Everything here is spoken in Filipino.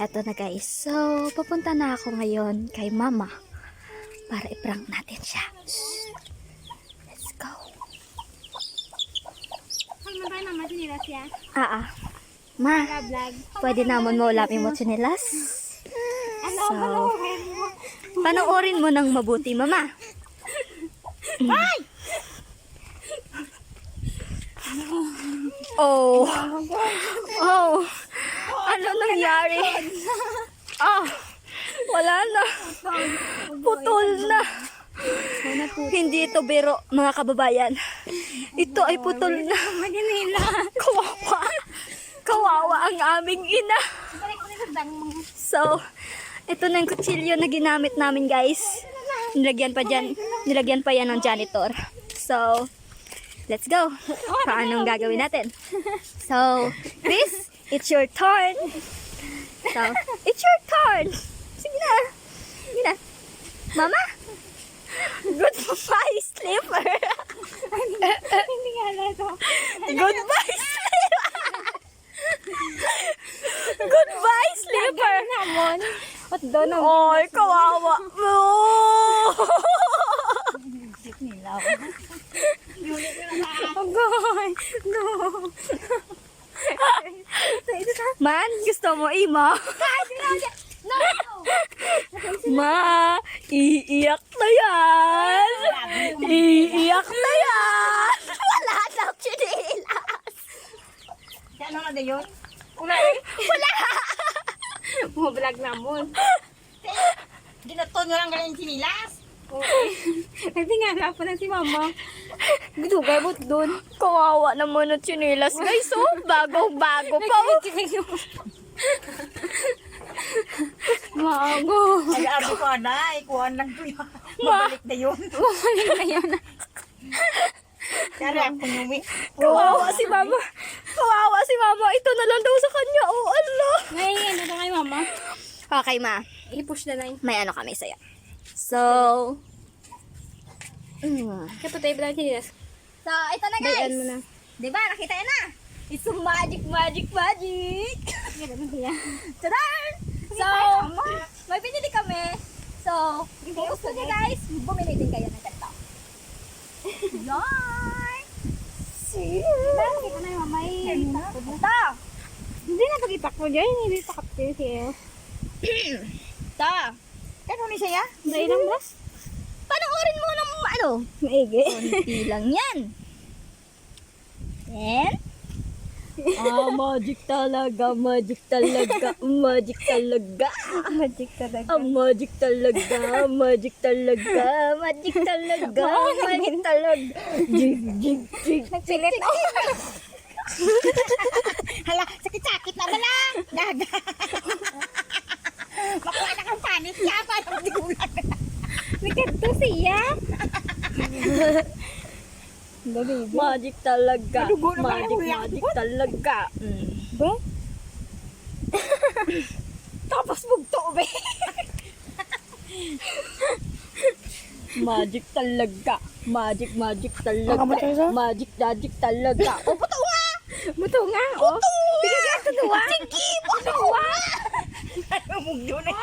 Eto na guys. So, papunta na ako ngayon kay mama para i-prank natin siya. Shh. Let's go. Ma, pwede naman mo ulamin mo tsinelas? So, panoorin mo ng mabuti, mama. Oh. Oh. Ano nangyari? Ah. Wala na. Putol na. Hindi ito biro, mga kababayan. Ito ay putol na. Kawawa. Kawawa ang aming ina. So, ito na yung kutsilyo na ginamit namin, guys. Nilagyan pa yan ng janitor. So, let's go. Paanong gagawin natin? So, Chris, it's your turn. So, it's your turn. Sige na. Sige na. Mama? Goodbye, sleeper. Hindi nga to. Goodbye, sleeper. Goodbye, sleeper. Namon. At doon ang Oy, kawawa mo. nila. Agoy. No. Man, gusto mo, Ima? No. Ma, iiyak na yan. Iiyak na yan. Wala daw chinilas. Ano na da yun? Wala. Bumabalag namon. Ginaton nyo lang galing sinilas. Nagtingala pa lang si mama. Gidugay mo doon. Kawawa naman ang chinilas, guys. Oh, bago-bago pa. Mago. Nag-aabi ko na, ikuhan lang ko yun. Mabalik na yun. Bumalik na yun. Kaya ako nyumi. Kawawa si mama. Kawawa si mama. Ito na lang daw sa kanya. Oh, Allah. Ngayon, ano kay mama? Okay, ma. I-push na lang. May ano kami sa'yo. So, Kaya patay pa lang sinilas. So, ito na guys. Bayan mo na. Diba? Nakita yun na. It's a magic, magic, magic. Gano'n siya. Tadaan! So, may pinili kami. So, kung gusto niyo guys, bumili din kayo ng ganito. Yan! See? Bakit na yung mamay? Ito! Hindi na pag-ipak mo dyan. Hindi pa kaptil siya. Ito! Ano ni siya? Dahil lang bas? Panoorin mo ng ano? Maigi. Konti lang yan. And, magic talaga, magic talaga, magic talaga. Magic talaga. Magic talaga, magic talaga, magic talaga, magic talaga. Jig, jig, jig. Nagpilit na. Hala, sakit-sakit na bala. Gaga. Makuha na kang panik niya. Parang di ko lang. Nagkanto siya. Magic talaga, Madugo na magic, ba? magic talaga. Ba? Tapos bugto, be. Magic talaga. Magic, magic talaga. Magic, magic talaga. O, buto nga! Buto nga, oh. Bigyan ka ito duwa. Sige, buto nga! Ano mong doon eh.